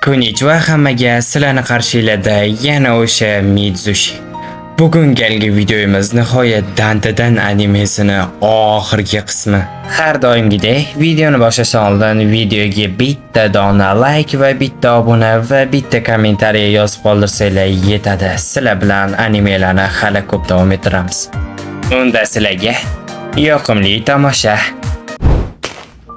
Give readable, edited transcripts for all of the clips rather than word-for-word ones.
Konnichiwa hammaga, sizlarni qarshilarda yana o'sha Mitsushi. Bugun galgi videomiz nihoyat Dantedan animesini oxirgi qismi. Har doimgidek videoni boshlashdan oldin videoga bitta dona like va bitta obuna va bitta kommentariy yozib qoldirsanglar yetadi. Sizlar bilan animelarni hali ko'p davom ettiramiz. Unda sizlarga yoqimli tomosha.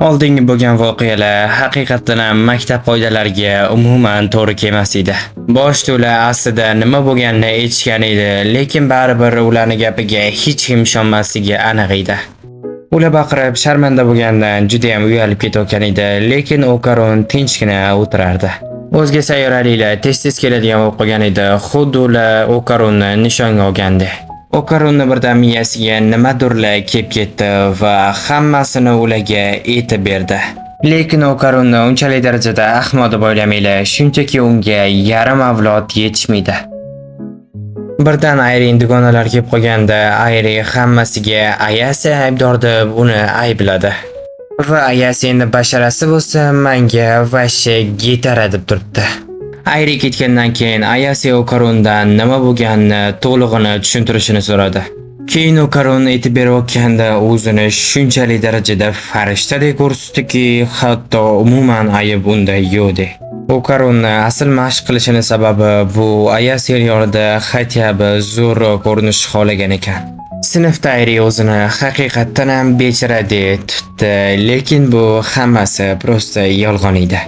Oldingi bo'lgan voqealar haqiqatan ham maktab qoidalariga umuman to'g'ri kelmas edi. Boshda ular aslida nima bo'lganini aytishgan edi, lekin baribir ularning gapiga hech kim ishonmasligi aniq edi. Ular baqirib sharmanda bo'lgandan juda ham uyalib ketayotgan edi, lekin Okarun tinchgina o'tirardi. O'zga sayyoraliklar tez-tez keladigan bo'lib qolgan edi, xuddi ular Okarunni nishonga olgandi. Okarunni birdan miyasiga nimadirlar kelib ketdi va hammasini ularga aytib berdi. Lekin Okarunni unchalik darajada ahmoq deb o'ylamanglar, shunchaki unga yarim avlod yetishmaydi. Birdan Ayrin dugonalar kelib qolganda, Ayri hammasiga Ayase aybdor deb uni aybladi. Va Ayase endi basharasi bo'lsa, menga vashshe gitara deb turibdi. Ayri ketgandan keyin Ayase Okarundan nima bo'lganini to'lig'ini tushuntirishini so'radi. Keyin Okarun aytib berayotganda o'zini shunchalik darajada farishtadek ko'rsatdiki, hatto umuman ayb unda yo'qdi. Okarunni asl mashq qilishini sababi bu Ayase yonida xatyabi zo'rroq ko'rinish xohlagan ekan. Sinfda Ayri o'zini haqiqatan ham bechara deb tutdi, lekin bu hammasi prosta yolg'on edi.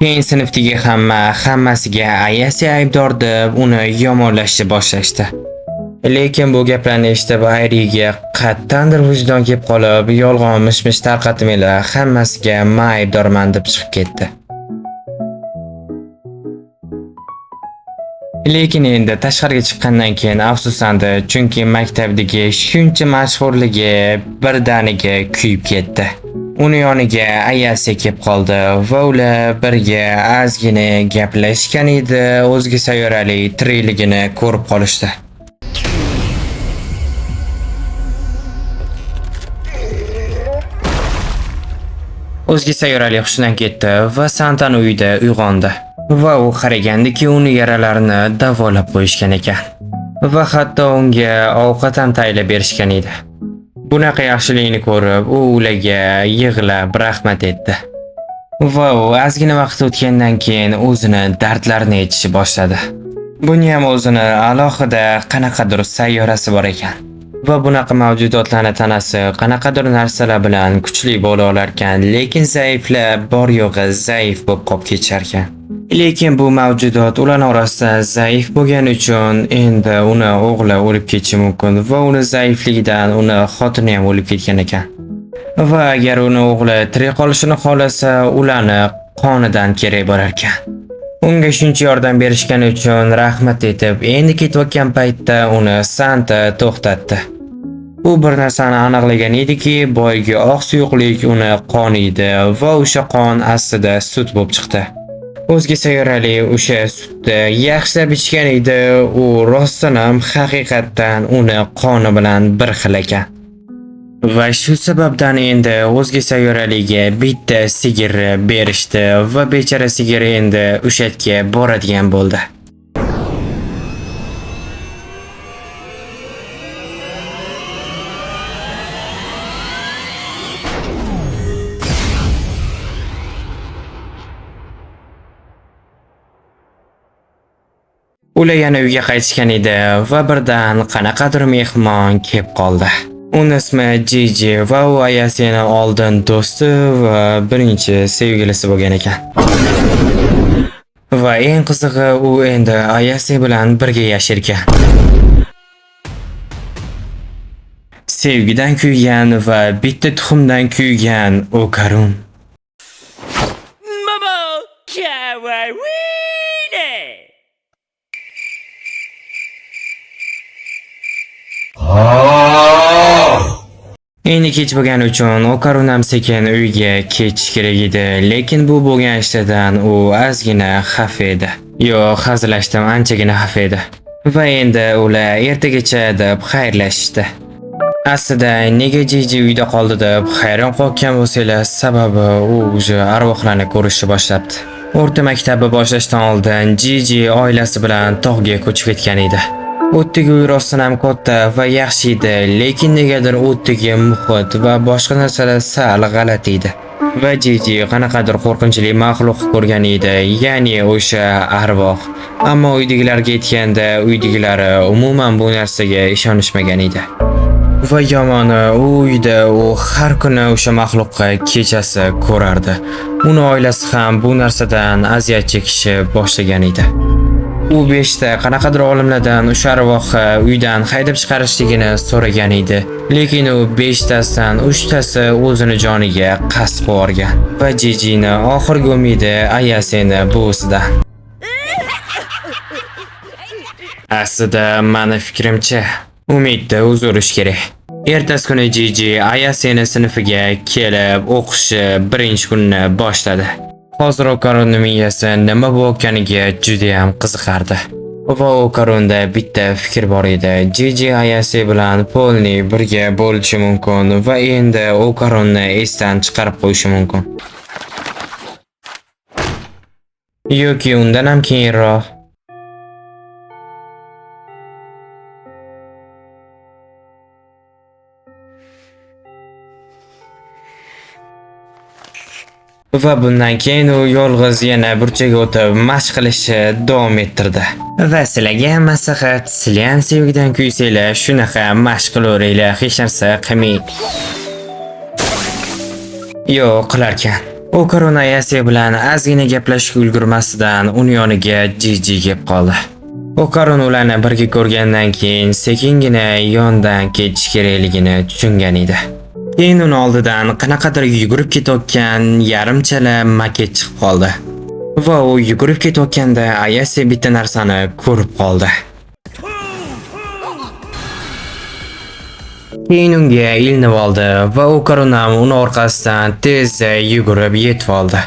Keyin sinfdagi hammasiga Ayase aybdor deb uni yomonlashni boshlashdi. Lekin bu gaplarni eshitib Ayriga qattandir vijdon kelib qolib, yolg'on mish-mish tarqatmanglar, hammasiga men aybdorman deb chiqib ketdi. Lekin endi tashqariga chiqqandan keyin afsuslandi, chunki maktabdagi shuncha mashhurligi birdaniga kuyib ketdi. Uni yoniga Ayase kelib qoldi va ular birga ozgina gaplashgan edi, o'zga sayyoralik tirikligini ko'rib qolishdi. O'zga sayyoralik hushidan ketdi va Santan uyida uyg'ondi. Va u qaragandiki, uni yaralarini davolab qo'yishgan ekan. Va hatto unga ovqat ham tayyorlab berishgan edi. Bunaqa yaxshilikni ko'rib, u ularga yig'lab rahmat etdi. Va u ozgina vaqt o'tgandan keyin o'zini dardlarini aytishni boshladi. Buni ham o'zini alohida qanaqadir sayyorasi bor ekan. Va bunaqa mavjudotlarning tanasi qanaqadir narsalar bilan kuchli bo'la olar ekan, lekin zaiflar bor yo'g'i zaif bo'lib qolib ketishar ekan. Lekin bu mavjudot ular orasida zaif bo'lgani uchun endi uni o'g'li o'lib ketishi mumkin va uni zaifligidan uni xotini ham o'lib ketgan ekan. Va agar uni o'g'li tirik qolishini xohlasa, ularni qonidan kerak bo'lar ekan. Unga shuncha yordam berishgani uchun rahmat aytib, endi ketayotgan paytda uni Santa to'xtatdi. U bir narsani aniqlagan ediki, boyagi oq suyuqlik uni qoni edi va o'sha qon aslida sut bo'lib chiqdi. O'zga sayyoralik o'sha sutni yaxshilab ichgan edi, u rostdan ham haqiqatan uni qoni bilan bir xil ekan. Va shu sababdan endi o'zga sayyoraliga bitta sigir berishdi va bechara sigir endi o'sha yerga boradigan bo'ldi. Ular yana uyga qaytishgan edi va birdan qanaqadir mehmon kelib qoldi. Uning ismi Jiji va u Ayasening oldin do'sti va birinchi sevgilisi bo'lgan ekan. Va eng qizig'i, u endi Ayase bilan birga yashirgan. Sevgidan kuygan va bitta tuxumdan kuygan Okarun. Momo kawaii. Endi kech bo'lgani uchun Okarun ham sekin uyga ketish kerak edi, lekin bu bo'lgan ishdan u ozgina xafa edi. Yo'q, hazillashdim, anchagina xafa edi. Va endi ular ertagacha deb xayrlashishdi. Aslida nega Jiji uyda qoldi deb hayron qolgan bo'lsanglar, sababi u o'zi arvohlarni ko'rishni boshlabdi. O'rta maktabni boshlashdan oldin Jiji oilasi bilan tog'ga ko'chib ketgan edi. O'tdagi uy rostdan ham katta va yaxshi edi, lekin negadir o'tdagi muhit va boshqa narsalar sal g'alati edi. Va Jiji qanaqadir qo'rqinchli maxluq ko'rgan edi, ya'ni o'sha arvoh. Ammo uydagilarga aytganda, uydagilari umuman bu narsaga ishonishmagan edi. Va yomoni, u uyda u har kuni o'sha maxluqqa kechasi ko'rardi. Uni oilasi ham bu narsadan aziyat chekishi boshlagan edi. U 5 ta qanaqadir olimlardan o'sha arvohni uydan haydab chiqarishligini so'ragan edi. Lekin u 5 tasidan 3 tasi o'zini joniga qasd qilgan. Va Jijini oxirgi umidi Ayaseni buvisidan. Aslida meni fikrimcha, umidda o'zgarish kerak. Ertasi kuni Jiji Ayaseni sinfiga kelib o'qishni birinchi kunni boshladi. Hozir Okaronning miyasi nima bo'lganiga juda ham qiziqardi. Va Okaronda bitta fikr bor edi. Jiji Ayase bilan Polni birga bo'lishi mumkin va endi Okaronni esdan chiqarib qo'yishi mumkin. Yoki undan ham keyinroq. Va bundan keyin u yolg'iz yana burchaga o'tib mashq qilishni davom ettirdi. Va sizlarga maslahat, sizlar ham sevgidan kuysanglar, shunaqa mashq qilaveringlar, hech narsa qilmang. Yo'q, qilarkan. Okaron Ayase bilan ozgina gaplashishga ulgurmasidan uning yoniga Jiji kelib qoldi. Okaron ularni birga ko'rgandan keyin sekingina yondan ketish kerakligini tushungan edi. Keyin uni oldidan qanaqadir yugurib ketayotgan yarimchala maket chiqib qoldi. Va u yugurib ketayotganda Ayase bitta narsani ko'rib qoldi. Keyin unga ilinib oldi va Okaron ham uni orqasidan tezda yugurib yetib oldi.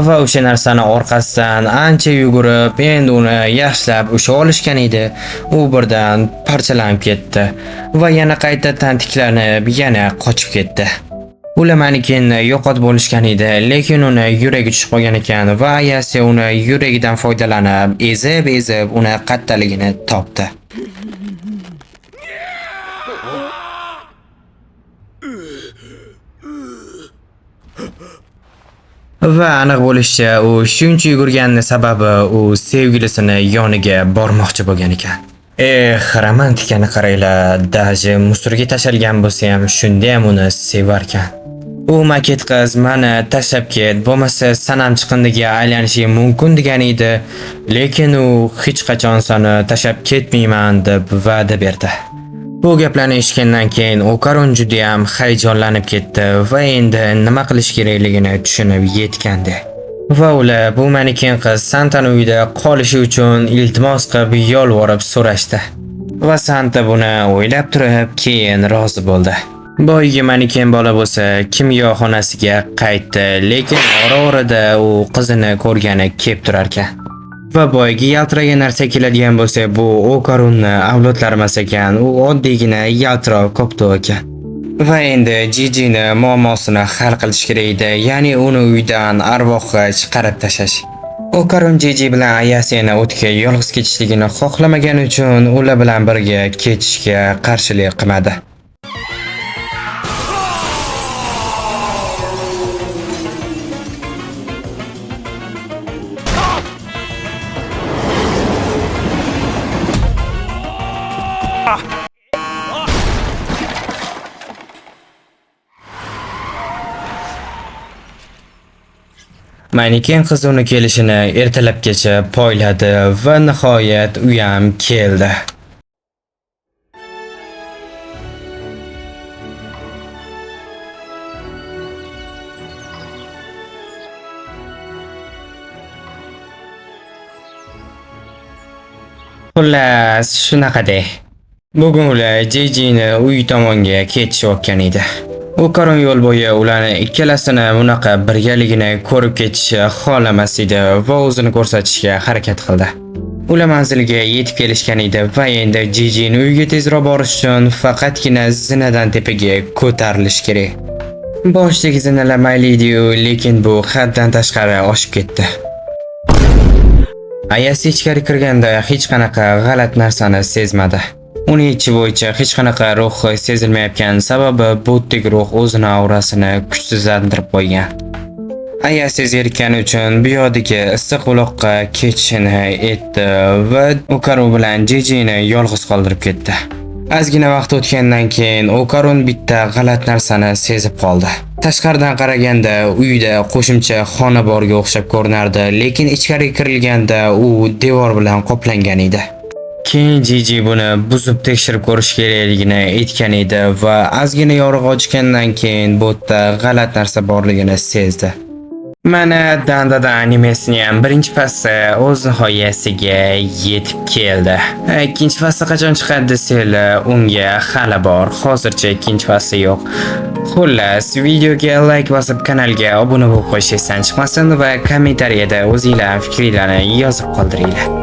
Va o'sha narsani orqasidan ancha yugurib, endi uni yaxshilab usha olishgan edi. U birdan parchalanib ketdi va yana qayta tantiklanib, yana qochib ketdi. Ular manikenni yo'qotib bo'lishgan edi, lekin uni yuragi tushib qolgan ekan va Ayase uni yuragidan foydalanib, ezib uni qattaligini topdi. Va aniq bo'lishicha, u shuncha yugurganning sababi u sevgilisini yoniga bormoqchi bo'lgan ekan. Romantikani qaranglar, daji musorga tashalgan bo'lsa ham shunda ham uni sevarkan. U maket qiz meni tashlab ket, bo'lmasa sanam chiqindiga aylanishi mumkin degan edi, lekin u hech qachon seni tashlab ketmayman deb va'da berdi. Bu gaplarni eshitgandan keyin Okaron juda ham hayajonlanib ketdi va endi nima qilish kerakligini tushunib yetgandi. Va ular bu maniken qiz Santani uyida qolishi uchun iltimos qilib yolvorib so'rashdi. Va Santa buni o'ylab turib, keyin rozi bo'ldi. Boyagi maniken bola bo'lsa, kimyoxonasiga qaytdi, lekin ora-orada u qizini ko'rgani kelib turar ekan. Va boyagi yaltiragan narsa keladigan bo'lsa, bu Okaronni avlodlari emas ekan, u oddiygina yaltiroq koptok ekan. Va endi Jijini muammosini hal qilish kerak edi, ya'ni uni uydan arvohga chiqarib tashlash. Okaron Jiji bilan Ayaseni o'tga yolg'iz ketishligini xohlamagan uchun ular bilan birga ketishga qarshilik qilmadi. Maniken qiz uni kelishini ertalabgacha poyladi va nihoyat u ham keldi. Xullas, shunaqada. Bugun ular Jijini uy tomonga ketishayotgan edi. Okaron yo'l bo'yi ularni ikkalasini bunaqa birgaligini ko'rib ketishni xohlamas edi va o'zini ko'rsatishga harakat qildi. Ular manzilga yetib kelishgan edi va endi Jijining uyiga tezroq borish uchun faqatgina zinadan tepaga ko'tarilish kerak. Boshdagi zinalar mayli edi-yu, lekin bu haddan tashqari oshib ketdi. Ayas ichkari kirganda hech qanaqa g'alati narsani sezmadi. Uning ichi bo'yicha hech qanaqa ruh sezilmayotgan sababi botdek ruh o'zini aurasini kuchsizlantirib qo'ygan. Ayas zerikani uchun bu yerdagi issiq uloqqa ketishini aytdi va Okaru bilan Jijini yolg'iz qoldirib ketdi. Ozgina vaqt o'tgandan keyin Okarun bitta g'alati narsani sezib qoldi. Tashqaridan qaraganda uyda qo'shimcha xona borga o'xshab ko'rinardi, lekin ichkari kirilganda u devor bilan qoplangan edi. Keyin Jiji buni buzib tekshirib ko'rish kerakligini aytgan edi va ozgina yorug' ochgandan keyin botda g'alati narsa borligini sezdi. Mana Dandada animesining ham birinchi fasli o'z nihoyasiga yetib keldi. Ikkinchi fasli qachon chiqadi desanglar, unga hali bor. Hozircha ikkinchi fasli yo'q. Xullas, videoga like bosib, kanalga obuna bo'lib qo'yishingizdan chiqmasin va kommentariyada o'zingizlar fikringizni yozib qoldiringlar.